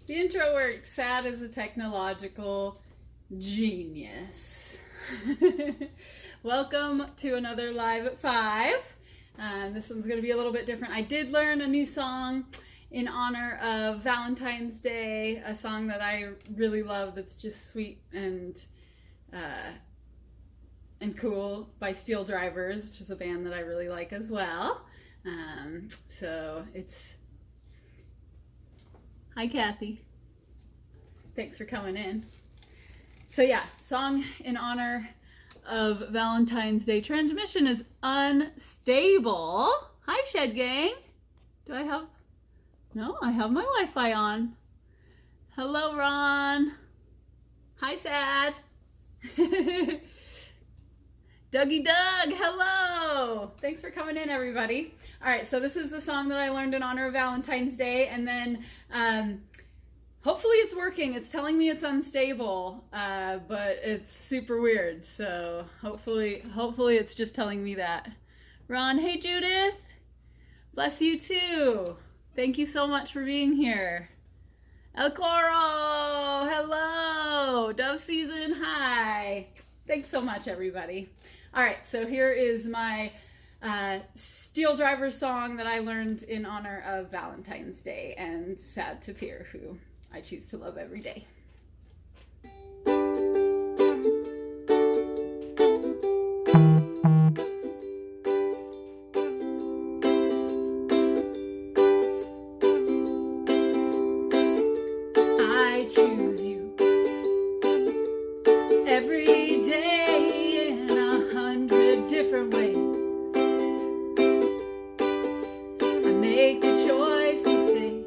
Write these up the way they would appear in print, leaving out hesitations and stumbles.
The intro worked. Sad is a technological genius. Welcome to another Live at 5. This one's going to be a little bit different. I did learn a new song in honor of Valentine's Day, a song that I really love that's just sweet and cool by Steel Drivers, which is a band that I really like as well. So it's... Hi, Kathy. Thanks for coming in. So yeah, song in honor of Valentine's Day. Transmission is unstable. Hi, Shed Gang. Do I have... No, I have my Wi-Fi on. Hello, Ron. Hi, Sad. Dougie Doug, hello! Thanks for coming in, everybody. All right, so this is the song that I learned in honor of Valentine's Day, and then hopefully it's working. It's telling me it's unstable, but it's super weird, so hopefully it's just telling me that. Ron, hey Judith! Bless you too! Thank you so much for being here. El Coro, hello! Dove Season, hi! Thanks so much, everybody. All right, so here is my Steel Driver song that I learned in honor of Valentine's Day and Sad to Peer, who I choose to love every day. I choose you every day in 100 different ways. I make the choice to stay.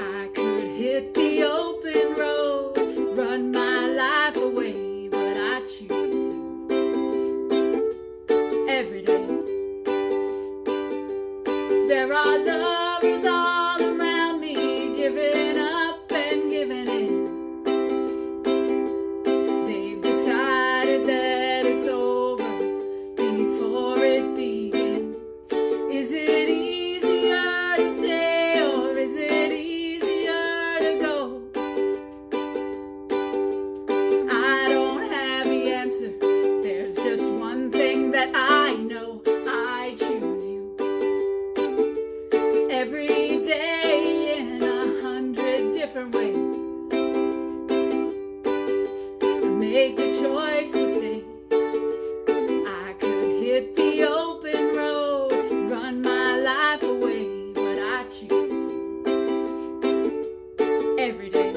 I could hit the open road, run my life away, but I choose you every day. There are lovers all around me, giving up and giving in. They've decided that it's over before it begins. Is it easier to stay or is it easier to go? I don't have the answer. There's just one thing that I know. I choose you every day in 100 different ways. I make the choice to stay. I could hit the open road, run my life away, but I choose you every day.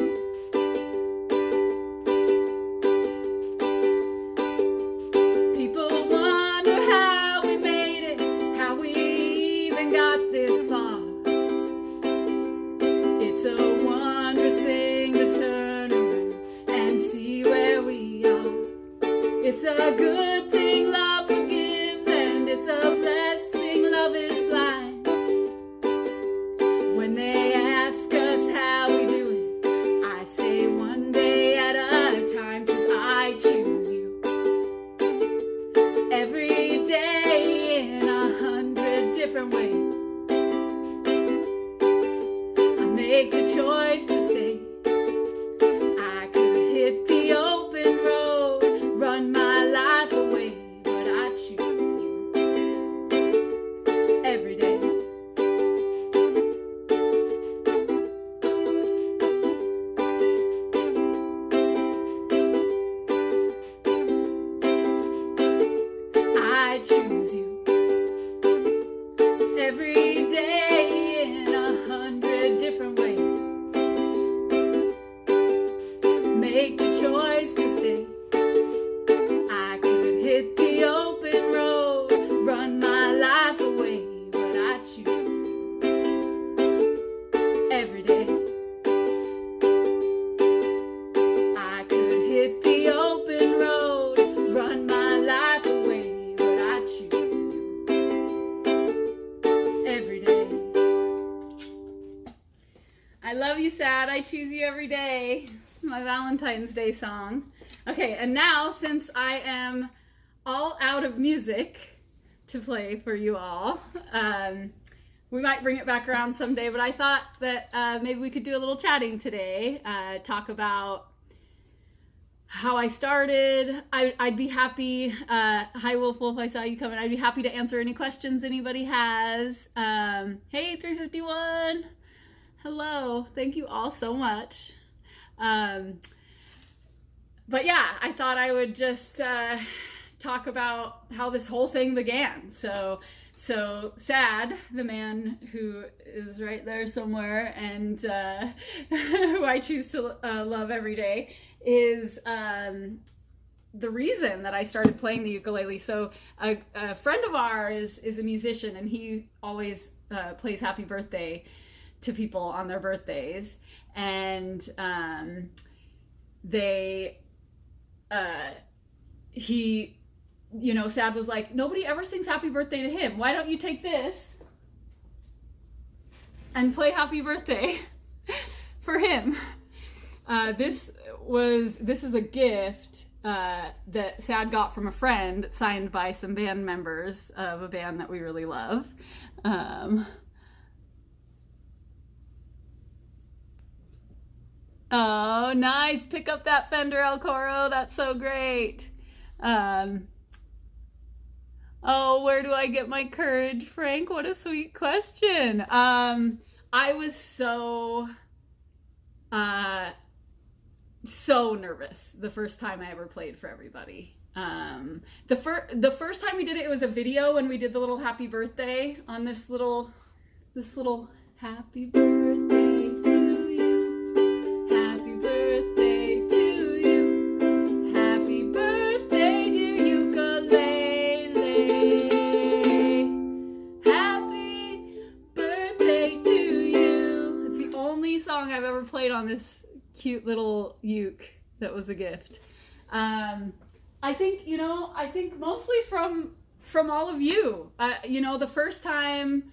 People wonder how we made it, how we even got this far. It's a wondrous thing to turn around and see where we are. It's a good thing love forgives, and it's a blessing love is blind. When they ask us how we do it, I say one day at a time, 'cause I choose you every day in 100 different ways. I make the choice to stay. I could hit the open road, run my life away, but I choose you every day. I choose you every day in 100 different ways. Make the choice to stay. I could hit the open road, run my life away, but I choose you every day. I could hit the open road, run my life away, but I choose you every day. I love you, Sad. I choose you every day. My Valentine's Day song. Okay, and now since I am all out of music to play for you all, we might bring it back around someday, but I thought that maybe we could do a little chatting today, talk about how I started. I'd be happy, hi Wolf Wolf, I saw you coming. I'd be happy to answer any questions anybody has. Hey 351, hello, thank you all so much. But yeah, I thought I would just talk about how this whole thing began. So Sad, the man who is right there somewhere and who I choose to love every day, is the reason that I started playing the ukulele. So a friend of ours is a musician, and he always plays happy birthday to people on their birthdays. And he, you know, Sad was like, nobody ever sings happy birthday to him. Why don't you take this and play happy birthday for him? This is a gift that Sad got from a friend, signed by some band members of a band that we really love. Oh, nice. Pick up that Fender El Coro. That's so great. Oh, where do I get my courage, Frank? What a sweet question. I was so nervous the first time I ever played for everybody. The first time we did it, it was a video when we did the little happy birthday on this little happy birthday to you. Happy birthday to you. Happy birthday, dear ukulele. Happy birthday to you. It's the only song I've ever played on this cute little uke that was a gift. I think mostly from all of you. The first time,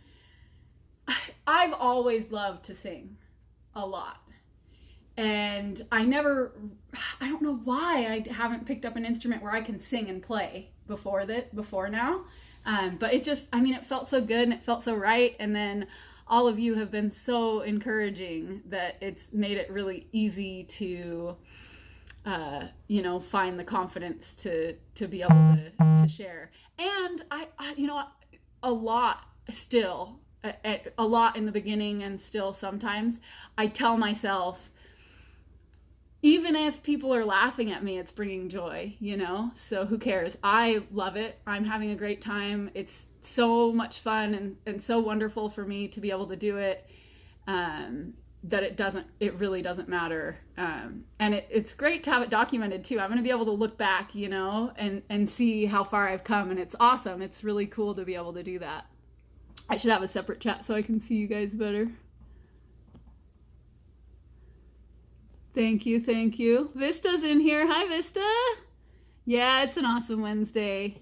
I've always loved to sing a lot. And I don't know why I haven't picked up an instrument where I can sing and play before now. But it felt so good and it felt so right. And then all of you have been so encouraging that it's made it really easy to, find the confidence to be able to share. And a lot still, a lot in the beginning and still sometimes, I tell myself, even if people are laughing at me, it's bringing joy, so who cares? I love it. I'm having a great time. It's so much fun and so wonderful for me to be able to do it, that it really doesn't matter. And it's great to have it documented too. I'm going to be able to look back, and see how far I've come, and it's awesome. It's really cool to be able to do that. I should have a separate chat so I can see you guys better. Thank you. Vista's in here. Hi, Vista. Yeah, it's an awesome Wednesday.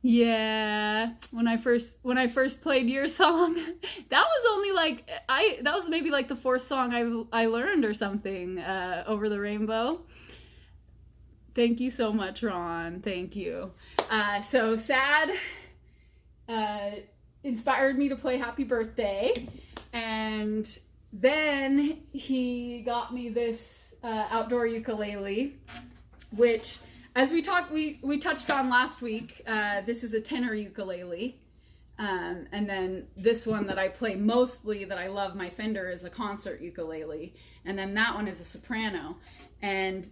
Yeah, when I first played your song, that was maybe like the fourth song I learned or something, Over the Rainbow. Thank you so much, Ron. Thank you. So Sad inspired me to play Happy Birthday, and then he got me this outdoor ukulele, which, as we touched on last week, this is a tenor ukulele, and then this one that I play mostly, that I love, my Fender, is a concert ukulele, and then that one is a soprano. And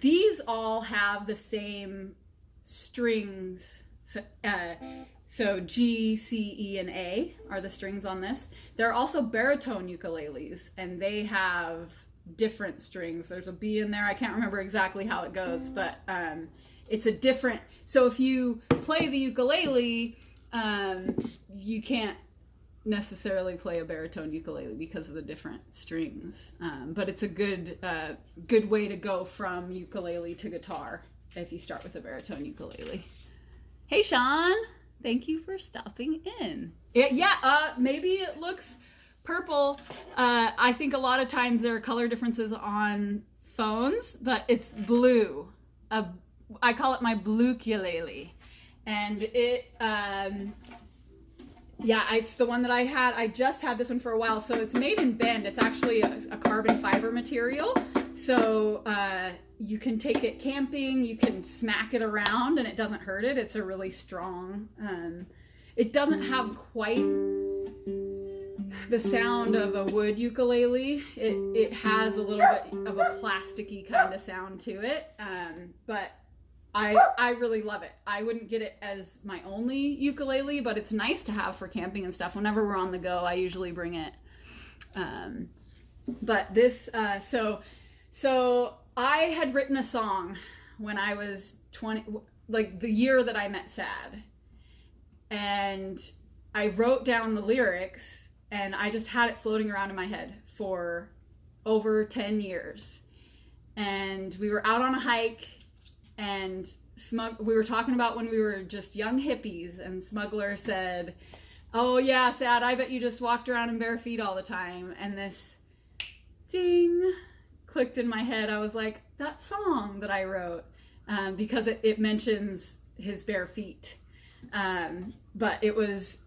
these all have the same strings, so G, C, E, and A are the strings on this. There are also baritone ukuleles, and they have different strings. There's a B in there. I can't remember exactly how it goes, but it's a different, so if you play the ukulele, you can't necessarily play a baritone ukulele because of the different strings, but it's a good way to go from ukulele to guitar if you start with a baritone ukulele. Hey Sean, thank you for stopping in. Maybe it looks purple. I think a lot of times there are color differences on phones, but it's blue. I call it my blue ukulele, and Yeah, it's the one that I had. I just had this one for a while. So it's made in Bend. It's actually a carbon fiber material. So you can take it camping, you can smack it around and it doesn't hurt it. It's a really strong, it doesn't have quite the sound of a wood ukulele. It has a little bit of a plasticky kind of sound to it, but I really love it. I wouldn't get it as my only ukulele, but it's nice to have for camping and stuff. Whenever we're on the go, I usually bring it. But this, so I had written a song when I was 20, like the year that I met Sad. And I wrote down the lyrics and I just had it floating around in my head for over 10 years. And we were out on a hike and we were talking about when we were just young hippies, and Smuggler said, "Oh yeah, Sad, I bet you just walked around in bare feet all the time." And this ding clicked in my head. I was like, that song that I wrote, because it mentions his bare feet. But it was,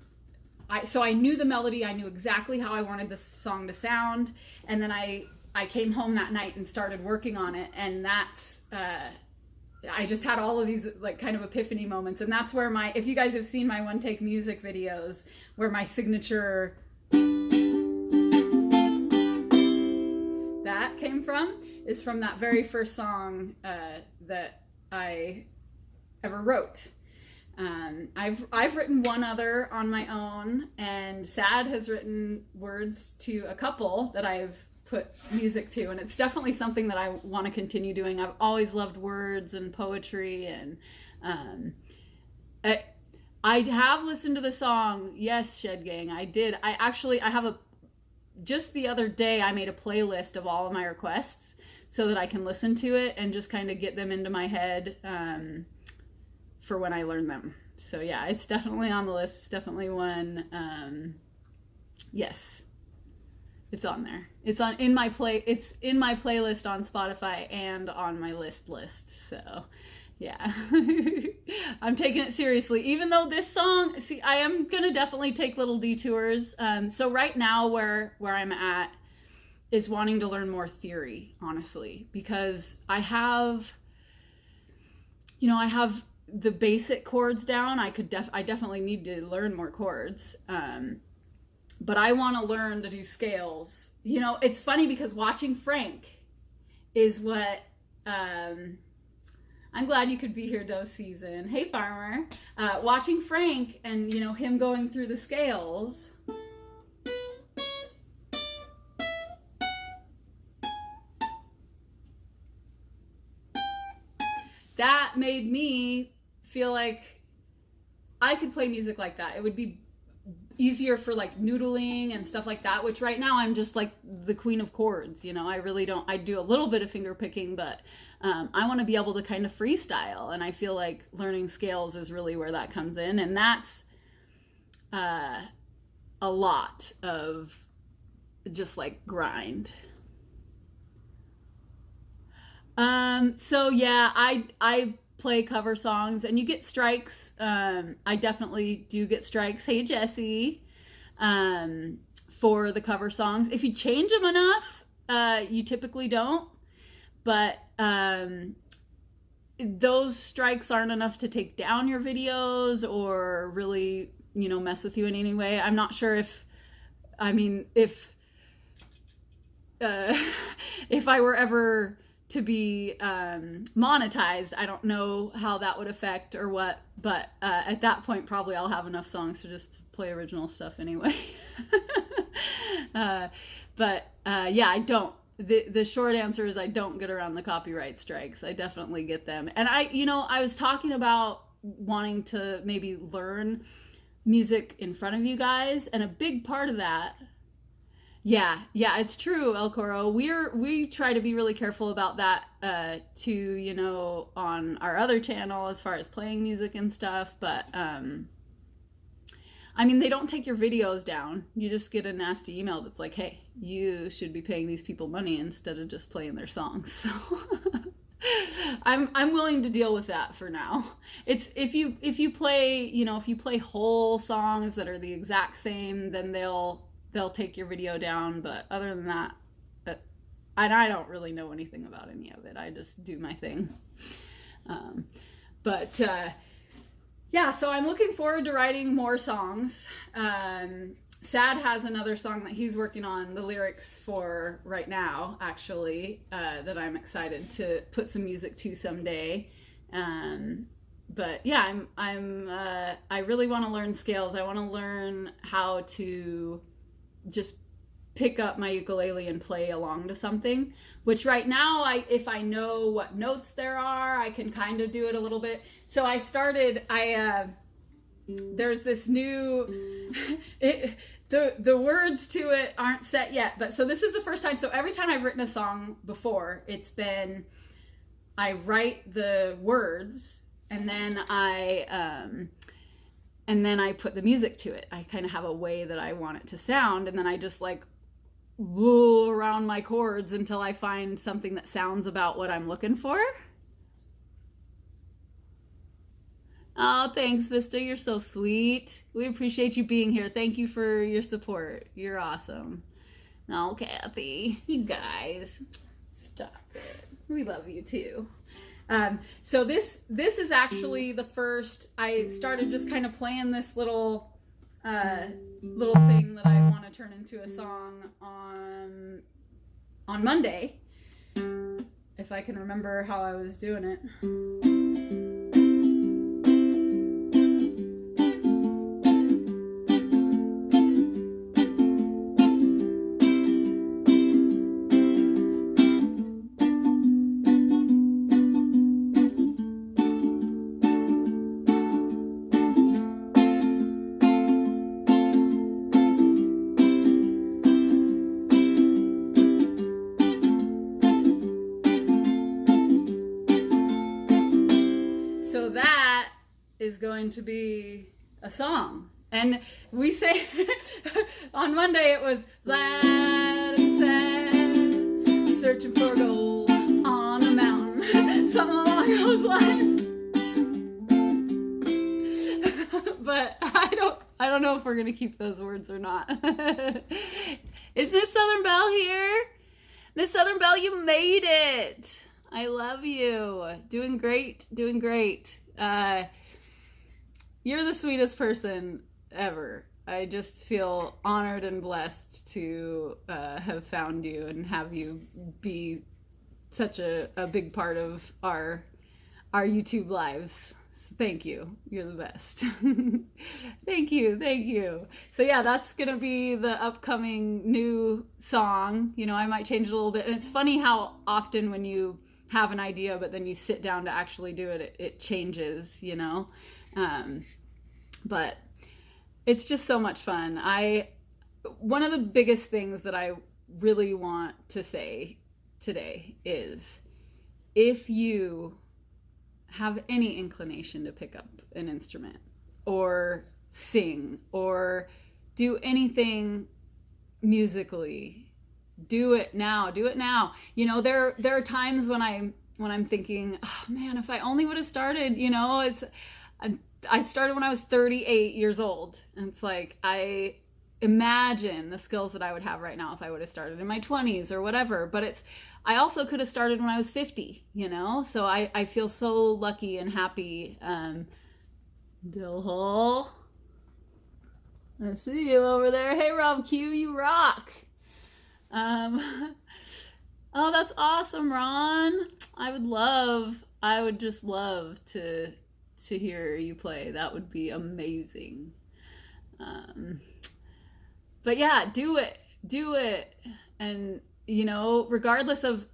so I knew the melody, I knew exactly how I wanted the song to sound. And then I came home that night and started working on it. And that's, I just had all of these like kind of epiphany moments. And that's where if you guys have seen my One Take Music videos, where my signature that came from is from that very first song that I ever wrote. I've written one other on my own, and Sad has written words to a couple that I've put music to, and it's definitely something that I want to continue doing. I've always loved words and poetry, and I have listened to the song. Yes, Shed Gang, I did. I have just the other day I made a playlist of all of my requests so that I can listen to it and just kind of get them into my head for when I learn them. So yeah, it's definitely on the list. It's definitely one. Yes, it's on there. It's in my playlist on Spotify and on my list. So yeah, I'm taking it seriously. Even though this song, see, I am gonna definitely take little detours. So right now where I'm at is wanting to learn more theory, honestly, because I have the basic chords down. I definitely need to learn more chords. But I want to learn to do scales. You know, it's funny because watching Frank is what, I'm glad you could be here, Doe Season. Hey, Farmer. Watching Frank and, you know, him going through the scales. That made me feel like I could play music like that. It would be easier for like noodling and stuff like that, which right now I'm just like the queen of chords, you know. I really don't, I do a little bit of finger picking, but I want to be able to kind of freestyle, and I feel like learning scales is really where that comes in, and that's a lot of just like grind. So yeah, I play cover songs, and you get strikes. I definitely do get strikes. Hey, Jesse, for the cover songs. If you change them enough, you typically don't, but, those strikes aren't enough to take down your videos or really, you know, mess with you in any way. I'm not sure if I were ever to be monetized, I don't know how that would affect or what, but at that point probably I'll have enough songs to just play original stuff anyway. But yeah, I don't. The short answer is I don't get around the copyright strikes. I definitely get them. And I was talking about wanting to maybe learn music in front of you guys, and a big part of that, yeah, it's true, El Coro. We try to be really careful about that too, you know, on our other channel as far as playing music and stuff. But I mean, they don't take your videos down. You just get a nasty email that's like, hey, you should be paying these people money instead of just playing their songs. So I'm willing to deal with that for now. It's if you play, if you play whole songs that are the exact same, then they'll take your video down. But other than that, and I don't really know anything about any of it. I just do my thing. Yeah, so I'm looking forward to writing more songs. Sad has another song that he's working on the lyrics for right now, actually, that I'm excited to put some music to someday. But yeah, I really want to learn scales. I want to learn how to just pick up my ukulele and play along to something, which right now, if I know what notes there are, I can kind of do it a little bit. So there's this new, the words to it aren't set yet, but so this is the first time. So every time I've written a song before, it's been, I write the words and then I put the music to it. I kind of have a way that I want it to sound, and then I just like woo around my chords until I find something that sounds about what I'm looking for. Oh, thanks, Vista. You're so sweet. We appreciate you being here. Thank you for your support. You're awesome. Oh, Kathy, you guys, stop it. We love you too. So this is actually the first. I started just kind of playing this little thing that I want to turn into a song on Monday, if I can remember how I was doing it. Is going to be a song, and we say on Monday it was glad and sad, searching for gold on a mountain, something along those lines. But I don't know if we're gonna keep those words or not. Is Miss Southern Belle here? Miss Southern Belle, you made it. I love you. Doing great. You're the sweetest person ever. I just feel honored and blessed to have found you and have you be such a big part of our YouTube lives. So thank you. You're the best. Thank you. So yeah, that's gonna be the upcoming new song. I might change it a little bit. And it's funny how often when you have an idea but then you sit down to actually do it, it changes, but it's just so much fun. One of the biggest things that I really want to say today is, if you have any inclination to pick up an instrument or sing or do anything musically, do it now. There are times when I'm thinking, oh man, if I only would have started, I started when I was 38 years old, and it's like, I imagine the skills that I would have right now if I would have started in my 20s or whatever, but I also could have started when I was 50, so I feel so lucky and happy. Dilhole, I see you over there. Hey Rob Q, you rock. Oh, that's awesome, Ron. I would just love to hear you play. That would be amazing. But yeah, do it. And regardless if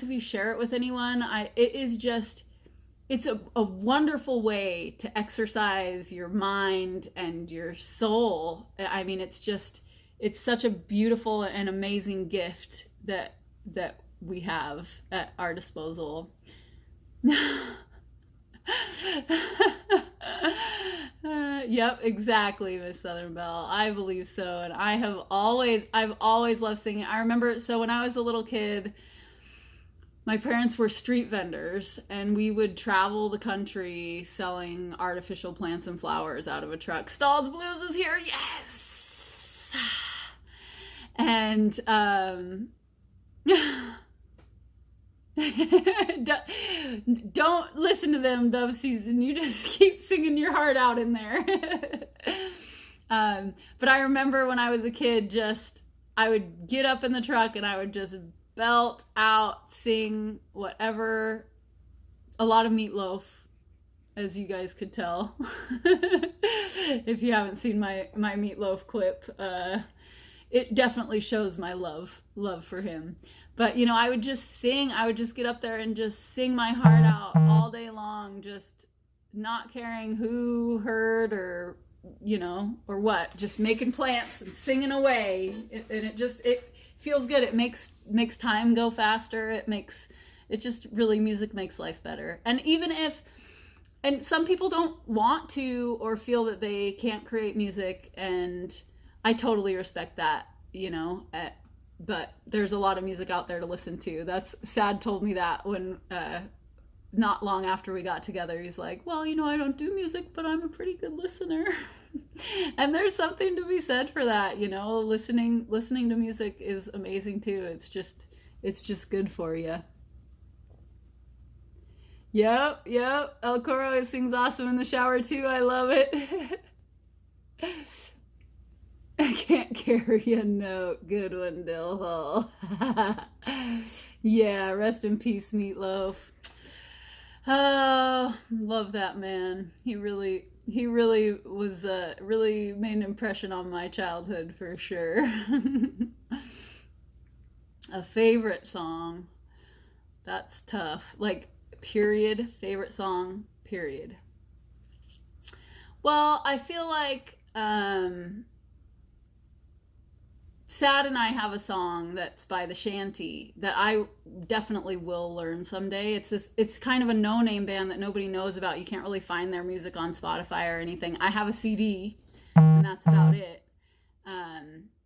you share it with anyone, it's a wonderful way to exercise your mind and your soul. It's such a beautiful and amazing gift that we have at our disposal. Yep, exactly, Miss Southern Belle. I believe so, and I've always loved singing. I remember, so when I was a little kid, my parents were street vendors, and we would travel the country selling artificial plants and flowers out of a truck. Stalls Blues is here, yes! And don't listen to them, Dove Season. You just keep singing your heart out in there. But I remember when I was a kid, I would get up in the truck and I would just belt out, sing whatever, a lot of Meatloaf, as you guys could tell. If you haven't seen my Meatloaf clip, it definitely shows my love for him. But, you know, I would just get up there and just sing my heart out all day long, just not caring who heard or, you know, or what, just making plants and singing away. And it feels good. It makes time go faster. Music makes life better. And some people don't want to or feel that they can't create music, and I totally respect that, you know, but there's a lot of music out there to listen to. Sad told me that when, not long after we got together, he's like, well, you know, I don't do music, but I'm a pretty good listener. And there's something to be said for that, you know, listening to music is amazing too. It's just good for you. Yep. El Coro sings awesome in the shower too. I love it. I can't carry a note. Good one, Dill Hall. Yeah, rest in peace, Meatloaf. Oh, love that man. He really was, really made an impression on my childhood for sure. A favorite song. That's tough. Like, period. Favorite song, period. Well, I feel like, Sad and I have a song that's by the Shanty that I definitely will learn someday. It's kind of a no-name band that nobody knows about. You can't really find their music on Spotify or anything. I have a CD, and that's about it.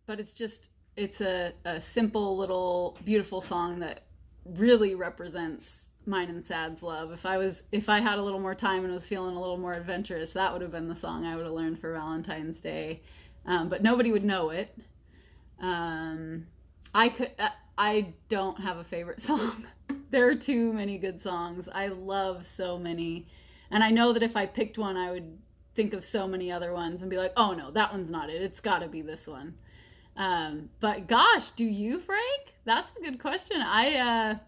But it's a simple little beautiful song that really represents mine and Sad's love. If I had a little more time and was feeling a little more adventurous, that would have been the song I would have learned for Valentine's Day. But nobody would know it. I don't have a favorite song. There are too many good songs. I love so many. And I know that if I picked one, I would think of so many other ones and be like, oh no, that one's not it. It's gotta be this one. But gosh, do you, Frank? That's a good question. I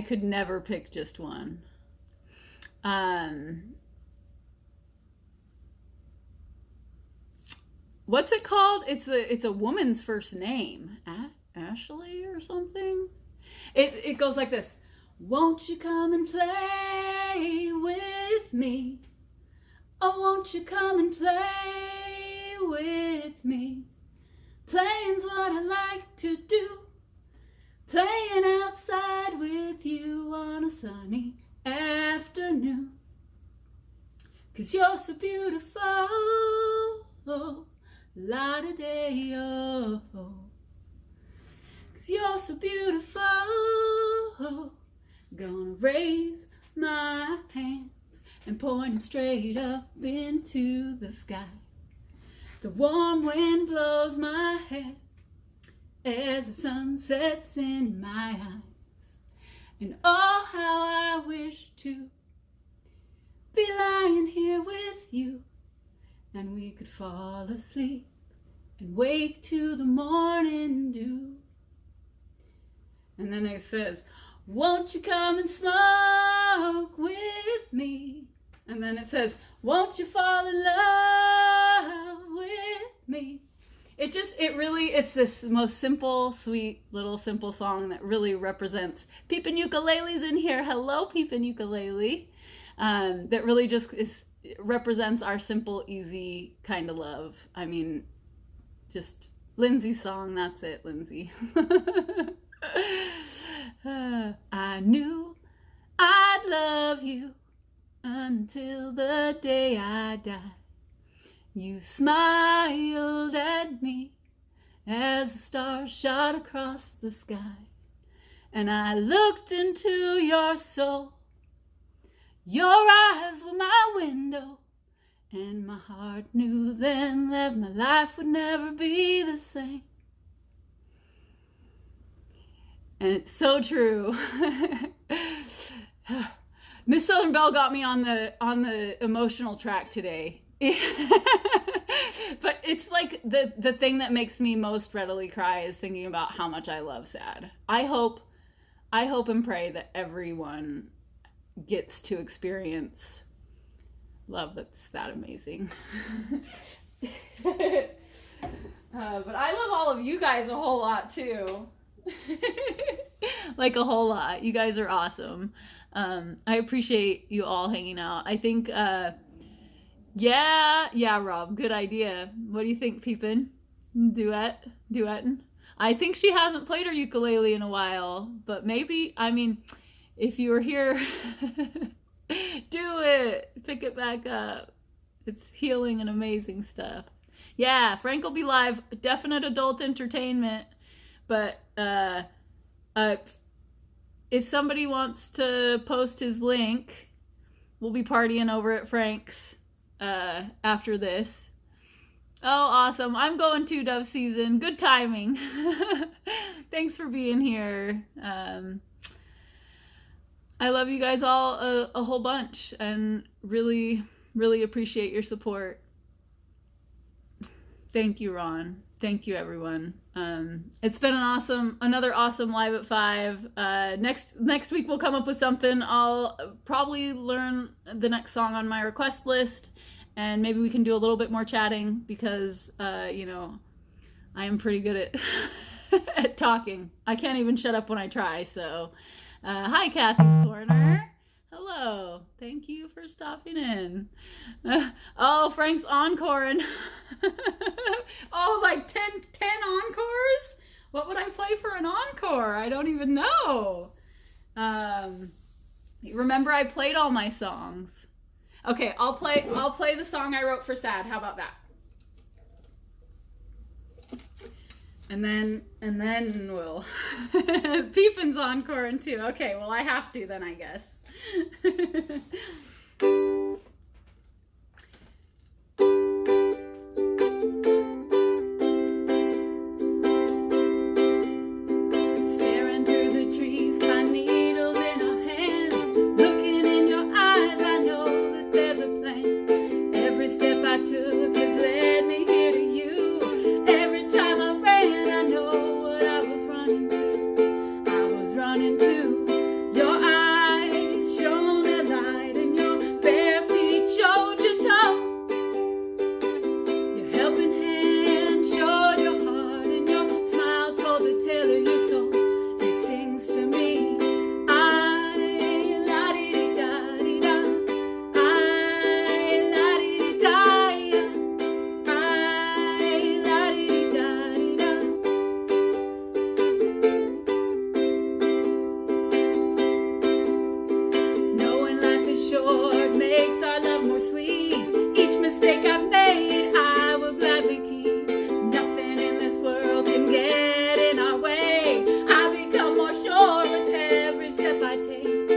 could never pick just one. What's it called? It's a woman's first name. Ashley or something? It goes like this. Won't you come and play with me? Oh, won't you come and play with me? Playing's what I like to do. Playing outside with you on a sunny afternoon. 'Cause you're so beautiful. La-da-day-oh, 'cause you're so beautiful. Gonna raise my hands and point them straight up into the sky. The warm wind blows my hair as the sun sets in my eyes. And oh, how I wish to be lying here with you, and we could fall asleep and wake to the morning dew. And then it says, won't you come and smoke with me? And then it says, won't you fall in love with me? It's this most simple, sweet, little simple song that really represents Peepin' Ukulele's in here. Hello, Peepin' Ukulele. That really just represents our simple, easy kind of love. I mean, just Lindsay's song, that's it, Lindsay. I knew I'd love you until the day I die. You smiled at me as the stars shot across the sky. and I looked into your soul. Your eyes were my window, and my heart knew then that my life would never be the same. And it's so true. Miss Southern Belle got me on the emotional track today. But it's like the thing that makes me most readily cry is thinking about how much I love sad. I hope and pray that everyone gets to experience love that's that amazing. But I love all of you guys a whole lot too. Like a whole lot. You guys are awesome. I appreciate you all hanging out. I think yeah, Rob, good idea. What do you think, Peepin? Duetting? I think she hasn't played her ukulele in a while, but maybe, I mean, if you were here, do it. Pick it back up. It's healing and amazing stuff. Yeah, Frank will be live. Definite adult entertainment. But if somebody wants to post his link, we'll be partying over at Frank's after this. Oh, awesome. I'm going to Dove season. Good timing. Thanks for being here. I love you guys all a whole bunch and really, really appreciate your support. Thank you, Ron. Thank you, everyone. It's been another awesome Live at 5. Next week we'll come up with something. I'll probably learn the next song on my request list, and maybe we can do a little bit more chatting because, you know, I am pretty good at at talking. I can't even shut up when I try. So, hi, Kathy's Corner. Hello. Thank you for stopping in. Oh, Frank's encoring. Oh, like 10 encores? What would I play for an encore? I don't even know. Remember, I played all my songs. Okay, I'll play the song I wrote for Sad. How about that? And then we'll Peepin's encoring too. Okay, well I have to then, I guess. Staring through the trees, pine needles in our hands, looking in your eyes, I know that there's a plan. Every step I took has led me here to you. Every time I ran, I know what I was running to. I was running to your eyes, shone a light, and your bare feet showed your toe. Your helping hand showed your heart, and your smile told the tale of your soul. It sings to me, I la-di-di-da-di-da, I la-di-di-da, I la-di-di-da-di-da. Knowing life is short makes our love more sweet. Each mistake I've made, I will gladly keep. Nothing in this world can get in our way. I become more sure with every step I take.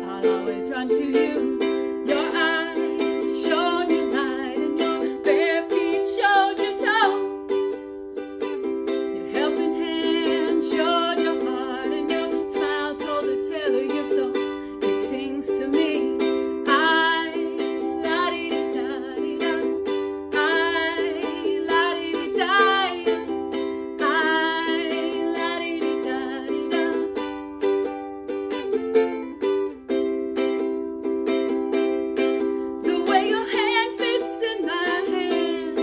I'll always run to you. Your eyes shone your light, and your bare feet showed your toes. Your helping hand showed your heart, and your smile told the tale of your soul. It sings to me, I la-di-di-da-di-da, I la-di-di-da, I la-di-di-da-di-da. The way your hand fits in my hand,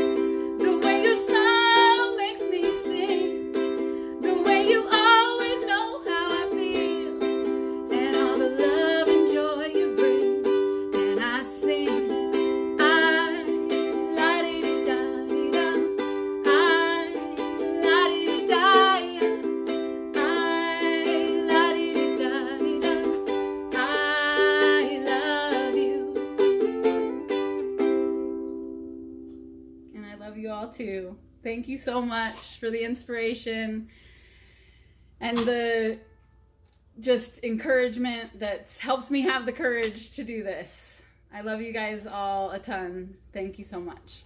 the way your smile makes me sing, the way you always know how I feel, and all the love and joy you bring, and I sing, I la-di-di-da-di-da, I la-di-di-da, I la-di-di-da-di-da, I love you. And I love you all too. Thank you so much for the inspiration and the just encouragement that's helped me have the courage to do this. I love you guys all a ton. Thank you so much.